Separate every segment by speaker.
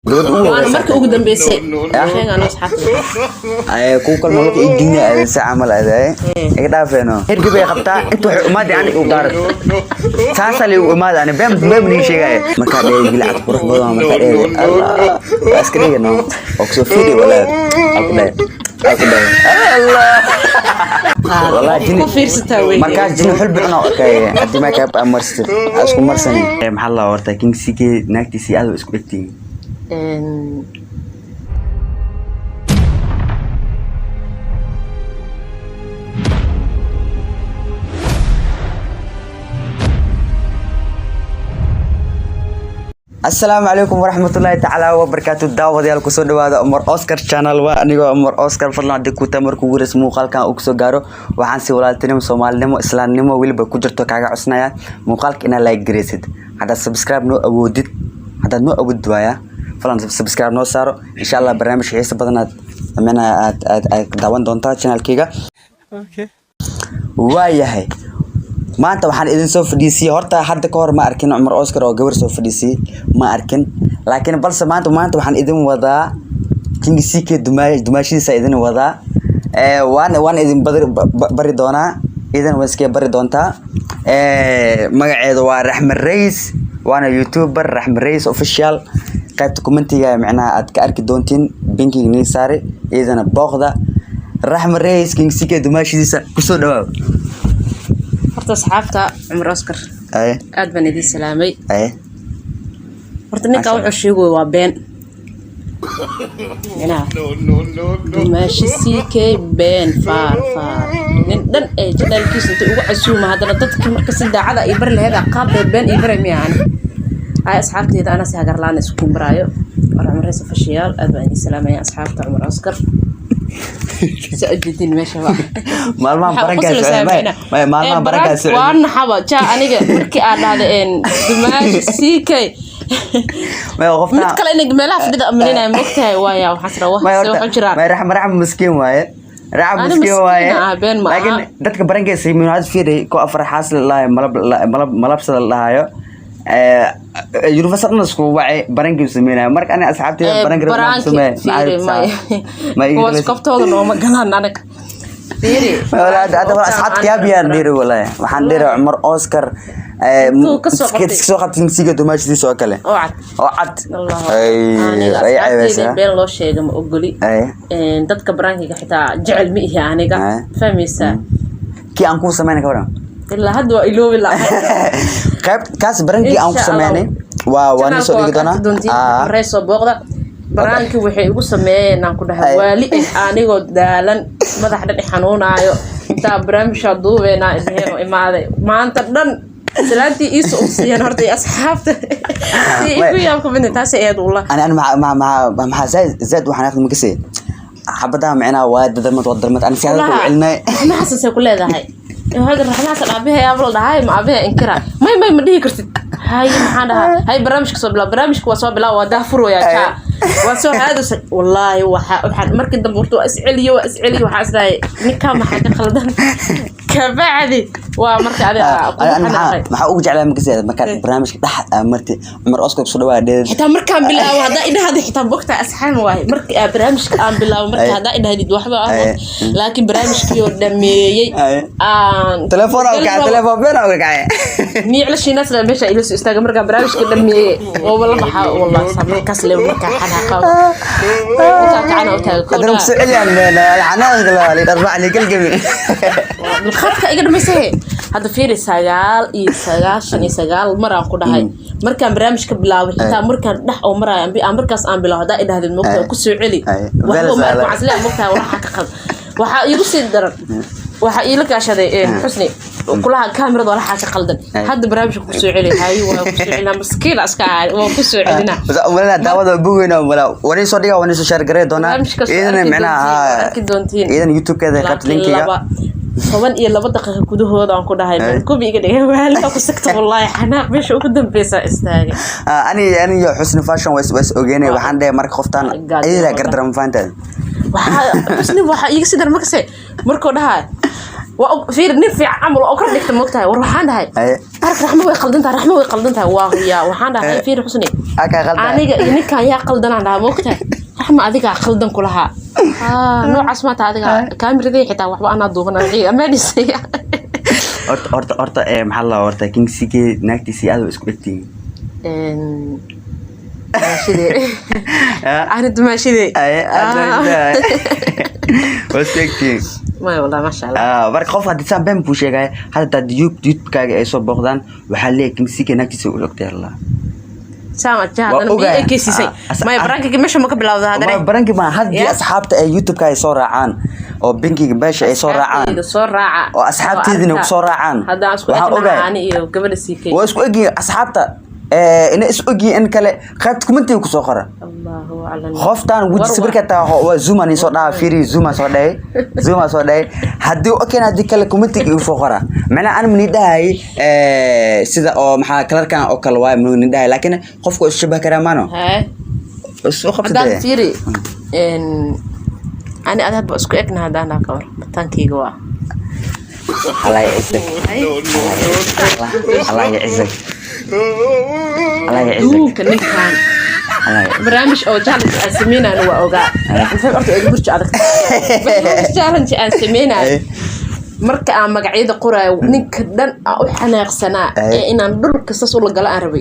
Speaker 1: أنا مركي أقدم بيسي أخينا أنا أصحابي
Speaker 2: كوكل ملوك الدنيا ساعمل هذا إيه فينو هرجع بيخبطها أنتوا ما دي عني وقارك ساسلي وما دي أنا بيم شيء جاي مكان ده بيلعب بروح بضا مكان الله أسكري إنه أقصد فيديو ولا أكده الله والله جيني مركز جيني حلو أنا أوكي أنت ما كاب أمرست أسكو مرسني محل ورتا كين سيكي ناكتي سي ألو أسكو بتين السلام عليكم ورحمة الله تعالى وبركاته دعوة ديال كسر هذا أمر أوسكار channel وأنا أمر أوسكار فضلا عندك كتامر كورس مقال كان أكسو جارو وعنسي ولا تنم سومال نمو إسلام نمو ويل بكجرتو كعجة عصنايا مقال كنا لايك جريسد هذا سبسكرايب نو أوديت هذا نو أود دوايا فلان سبسكرايب نو سارو إن شاء الله برنامج حيس بدنا أمنا دعوان دونتا channel كيجا أوكي وياهي ما أنت وحنا إذا سوف ديسي هرتا حد كور ما أركن عمر أوسكار أو جبر سوف ديسي ما أركن لكن بس ما أنت وحنا إذا وضع كينج سيك دماشي سيدنا وضع وأنا إذا بري دونا إذا وسكي بري دونتا مقعد ورحم الرئيس وأنا يوتيوبر رحم الرئيس أوفيشال قاعد كومنتي معنا أتكأرك دونتين بينكي نيساري إذا أنا باخذ رحم الرئيس كينج سيك دماشي كسر دوا
Speaker 1: horta asxaabta Cumar Oscar aad baan idin salaamay horta ninka wuxuu sheegay waa been maashi siikay been faar nin dhan ee jadalkiisa inta ugu casuuma hadana dadka marka si daacada ay bar lahayd qaab been ay baramiyaan ay asxaabteeda ana si hagarlaan isku baraayo Cumar Reis official aad baan idin salaamay asxaabta Cumar Oscar سأجدين ماشي بقى
Speaker 2: مالما بركة
Speaker 1: وانا حبا جاء أنا مركي هذا إن دماغ سيكي
Speaker 2: ما وقفنا
Speaker 1: متكلم إنك ملاف بدأ أمرنا مكتها ويا وحسرة وحجران
Speaker 2: ما رحم مسكين واي رحم مسكين واي لكن دتك بركة سي من هذا فيري كو أفرح حاصل الله ملابس الله يو يونيفرسال نسكو وعي برانكي سمينا مرك أنا أصحابتي برانكي سمينا
Speaker 1: ما هو سكفتوا ذنو ما قالنا أنا فيري
Speaker 2: ولا هذا أصحابك يا بيان ديرو ولا وحن ديرو عمر أوسكار سوقت نسيجة دماش دي سوكله وعد
Speaker 1: أي بس بين الله شيء جم أقولي دتك برانكي حتى جعل مئة يعني كا فميسا
Speaker 2: كي أنكو سمينا كورا
Speaker 1: إلا هدوا إلو بالله
Speaker 2: كاس برانكي أنكو سمينا وأنا سؤالي كده
Speaker 1: رئيس بوغدا برانكي وحي ugu sameeyeen ku dhahay wali anigo daalan madax dhan xanuun ayo inta barnaamijka duubeena inuu imaaday maanta dhan salaantii isu usiyeen horta asxaabta igu yaab ku bindin taas ay adulla
Speaker 2: أنا مع زاد وحنا ناخذ مكسي حبدا معنا واد درمت أنا سيادة علمي
Speaker 1: ما حسن كل هذا هاي هذا الرحلات أبيها يا أبو هاي ما أبيها إنكرا ما مديه كرت هاي محنها هاي برامج كسب برامج كواسوا بلا وده فرو يا كا واسوا هذا والله وحن مركز دمرتو أسئلي وحاسة نكام حاجة خلدان كبعدي ومركز
Speaker 2: أنا ما حقوق على مكسي مكان برامج تحت مرتي عمر أسكت صدوا ده
Speaker 1: حتى مركز بلا وهذا إذا هذا حتى بوقت أسحام واي مركز برامج كان بلا ومركز هذا إذا هذه واحدة لكن برامج كيو دمي
Speaker 2: تلفون أو كذا تلفون بين أو كذا
Speaker 1: مي على شيء ناس لما بيش يلبس استاجر مركب برامج كده مي والله ما والله صار كسل ومركب حنا قام كأنا وتاك
Speaker 2: هذا مسؤول يعني العناق اللي ترفع لي كل جميع
Speaker 1: الخط كأجر مسه هذا فيري سجال مرة كده هاي مركب برامج كبلاوي حتى مركب دح أو مرة أمريكاس بلاوي هذا إذا هذا المقطع كسر علي وهو ما عزله مقطع ولا حق waxa igu sii daran waxa ila kaashaday xusni kulaha kaamirada wala xaasha qaldan hadda barnaamijku ku soo celiyay waa ku soo celina maskiin aska waa ku soo celina
Speaker 2: wala daawada buugina wala wani soo dhiga wani soo share garay doona idan macnaha idan youtube keeda qad linkiga toban iyo 2 daqiiqo gudahooda aan ku dhahay kubi iga dhigay waalka ku sagto wallahi xanaaq meesha ugu dambeeysa istaagay ani iyo xusni fashion was ogeynay waxaan dhahay marka qoftaan ayda gardaran faantada
Speaker 1: waxa xusni waxa iga sidar makase markoo dhahay وفير نفع عمل وأكره لك تموتها وروحان هاي أعرف رحمة ويقلدنتها ويا وحان هاي فير حسني أنا كان يا قلدنا عندها موقتها رحمة أذيك قلدن كلها نوع اسمها هذيك كاميرا ذي حتى وحبا أنا دوبنا هي أماني سيء
Speaker 2: أرتا محل أرتا كينج سيكي ناكتي سيادو إسكوتي
Speaker 1: ماشي ذي أنا ماشي ذي
Speaker 2: وسكتي
Speaker 1: ما والله ما شاء الله
Speaker 2: برك خوف هذا سام بين بوشة هذا تديوب كاج إيش بقدان وحليه كينج سيكي ناكتي سوي وقت الله
Speaker 1: سامع جهاد أنا بيجي كيسي ما يبرانك كمشي ما قبل هذا
Speaker 2: ما يبرانك ما هذه أصحابته يوتيوب كاي صورة عن أو بينكي باش أي صورة عن وأصحابتي ذي صورة عن
Speaker 1: هذا أسكو أنا إيو قبل السيكي
Speaker 2: وأسكو أجي أصحابته إن أسكو أجي إن كله خدت كومنتي وكسوخرة
Speaker 1: الله أعلم
Speaker 2: خفتان ودي سبرك تا هو زوما نيسودا فيري زوما صداي هدو أكين هدي كله كومنتي وكسوخرة معنا أنا من داي سيدا أو محل كلر كان أو كلواي من داي لكن خفكو الشبه كرامانو بس خفت ده
Speaker 1: فيري إن أنا أذهب أسكو أكنا هذا أنا كور تانكي جوا
Speaker 2: الله يعزك الله يعزك الله يعزك
Speaker 1: كان برامج أو جالس أسمينا أنا وأوجا فهم أرتو إجبرش عادك جالس أسمينا marka aan magacyada qorayo ninka dhan u xanaaqsanaa inaan dhulka soo la gala arabi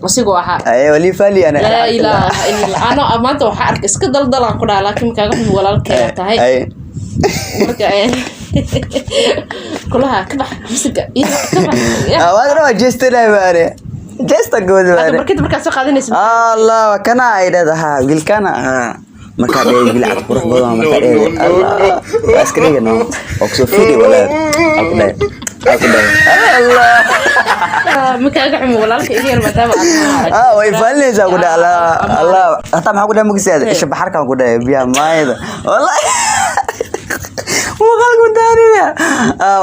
Speaker 1: wasigoo aha
Speaker 2: wali fali ana
Speaker 1: la ilaaha illa ana amaanta waxa ark iska daldalan ku dhaa laakiin kaaga xun walaalkeeda tahay marka kulaha ka bax musiga
Speaker 2: waa jeestada baare jeesta good baare
Speaker 1: marka soo qaadanaysa
Speaker 2: allah kana ay leedahay wilkana marka ay bilad qurux badan marka ay allah askariga no oxo fidi wala akday allah
Speaker 1: marka aga xum walaalka iga yar madaba
Speaker 2: way falnaysa ku dhaa allah hata maxaa ku dhaa magisaada isha baxarka ku dhaa biya maayda wallahi muuqaalku daariya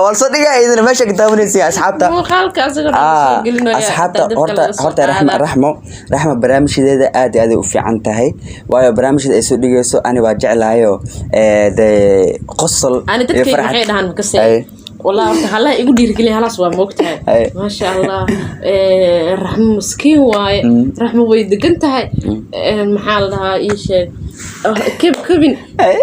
Speaker 2: wal soo dhiga idin meesha kitaabinaysa asxaabta
Speaker 1: muuqaalka asaga soo gelinayo
Speaker 2: asxaabta horta raxma barnaamijkeeda aad u fiican tahay waayo barnaamijkeeda ay soo dhigayso ani waa jeclaayo qosol
Speaker 1: ani dadkay waxay dhahan makasay والله هلا يقول لي رجلي هلا سوا موقتها ما شاء الله رحمة مسكين واي رحمة ويدقنتها محلها إيش كيف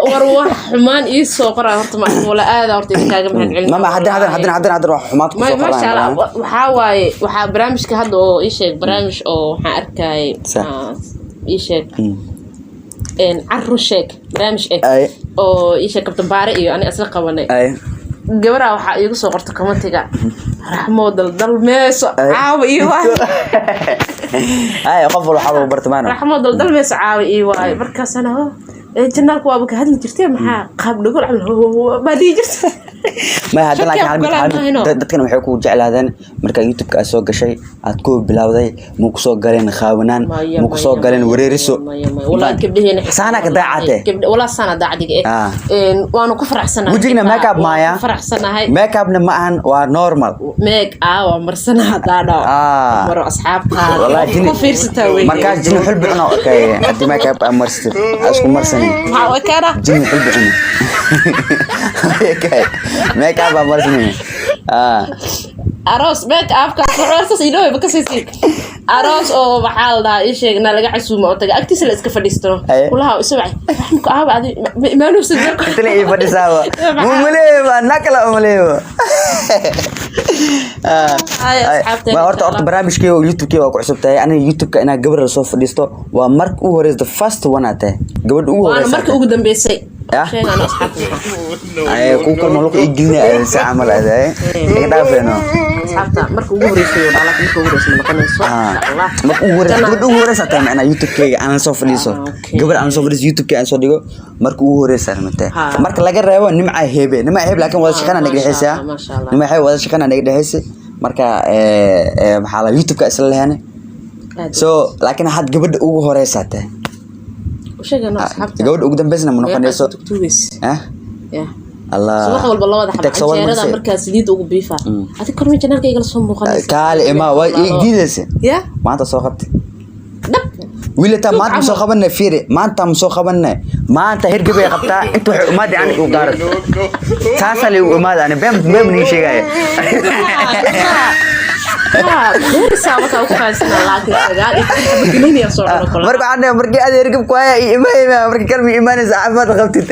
Speaker 1: وروح حمان إيش قرأ هرت ما ولا هذا هرت كاجم هالعلم
Speaker 2: ما حد روح حمات
Speaker 1: ما شاء الله وحاوي برامج كهذا إيش برامج أو حركاي إيش إن عروشك برامج أو إيش كنت بارئ أنا أصلا قواني gabadha waxa iigu soo qortay commentiga raxmo dal meeso caaw iyo waay
Speaker 2: qof wal waxa uu bartamaano
Speaker 1: raxmo dal meeso caaw iyo waay markaas ana janaalku waaba ka hadli jirtay maxaa qaab dhigol ma dhigi jirtay
Speaker 2: ما هذا لكن dadkan waxay ku jeclaadeen marka YouTube ka soo gashay aad ku bilawday ma ku soo galeen khaawanaan ma ku soo galeen wareeriso
Speaker 1: wallahi gabdhaheena
Speaker 2: sana ka daacate
Speaker 1: wala sana daacadiga waanu ku faraxsanahay
Speaker 2: wajigna makeup maaya
Speaker 1: faraxsanahay
Speaker 2: makeup-na ma aan waa normal
Speaker 1: waa marsanaha daadho maro asxaabta
Speaker 2: wallahi
Speaker 1: ku fiirsataa weey
Speaker 2: marka jin xulbicno okay hadi makeup amarsid asku marsanay
Speaker 1: ma waa kana
Speaker 2: jin xulbicno okay makeup amarsanay
Speaker 1: aroos makeup ka qoraaltas ilaahay ba ka siisay aroos oo maxaa la sheegna laga casuumo oo taga agtiisa la iska fadhiisto kulaha isbacay raxmku aadi ma nuusan jarko
Speaker 2: tele i fadhiisaba mumaleeba nakala mumaleeba ما horta barnaamijkii YouTube-kii waa ku cusubtahay aniga YouTube-ka ina gabar la soo fadhiisto waa markii ugu horeysay the first one ate gabadh ugu horeysay
Speaker 1: markii ugu dambeysay sheegan asxaabta
Speaker 2: ay ku kalma loo igilna si amal aday iga dhaafeeno
Speaker 1: asxaabta markii ugu horeysay oo dhalad markii ugu horeysay noqonayso Allah
Speaker 2: markii ugu horeysay taa macna YouTube-kayga aan soo fadhiiso gabar aan soo fadhiiso YouTube-ka aan soo dhigo markii ugu horeysay armate marka laga reebo nimca heebe laakiin wada shaqana naga dhexaysa nimca wada shaqana naga dhexaysa marka maxaa la YouTube-ka isla leeyahay so laakiin had gabadha ugu horeysay taa
Speaker 1: sheegana asxaabta
Speaker 2: gabadha ugu dambeysna ma noqonayso الله
Speaker 1: صباح والله واضح حاجة مركز جديد وبيفا هذا كرمي جنالك يقول صوم مقدس
Speaker 2: قال إما جديد
Speaker 1: يا
Speaker 2: ما أنت صاحبت ولا تا ما أنت مصاحبنا فيري ما أنت مصاحبنا ما أنت هرجع يا قبطة أنتوا ما أدري عنك وقارب ساسا لي وما أنا بيم نيشي جاي مرقي هذا يركب كوايا إيمان مرقي كلمة إيمان زعما تغبتت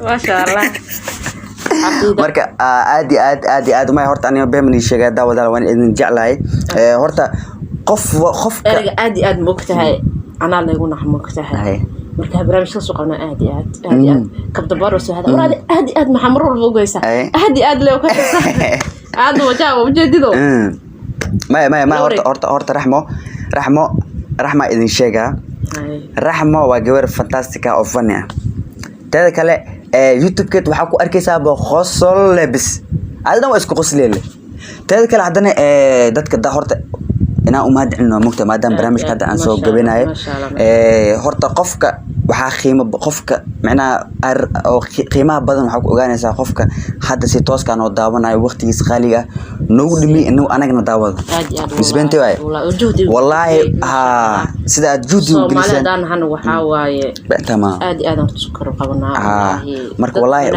Speaker 1: ما شاء الله
Speaker 2: marka aad ma horta aniga beemni sheegay daawada waan idin jeclahay horta qof
Speaker 1: aad moogtahay ana lagu naxmoogtahay marka barnaamijka soo qabna aad kabda baro soo hada walaad aad maxamar walba ogeysa aad leeyo ka aad wajaa ujeedido
Speaker 2: ما horta raxmo idin sheega raxmo waa gabar fantastic oo funny ah tada kale YouTube-keed waxa ku arkaysaa boqosol lebis adna waa isku qosleele tada kale hadana dadka da horta ina uma dhicino mugta maadaama barnaamijka hadda aan soo gabanayo horta qofka waxa qofka macnaa oo qiimaha badan waxa ku ogaanaysaa qofka hadda si toos ka noo daawanayo waqtigiis qaaliga nagu dhimi inuu anagna daawado misbeenti waay wallahi sida aad juudi u gelisay
Speaker 1: Soomaalidan han waxa waaye
Speaker 2: tamam
Speaker 1: aad aan sukar qabanaa wallahi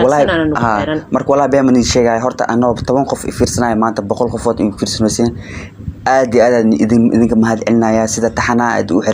Speaker 2: marka wallahi beemani sheegay horta anoo 10 qof fiirsanayo maanta 100 qofood in fiirsanayeen aad idinka mahad celinaya sida taxana aad u xiran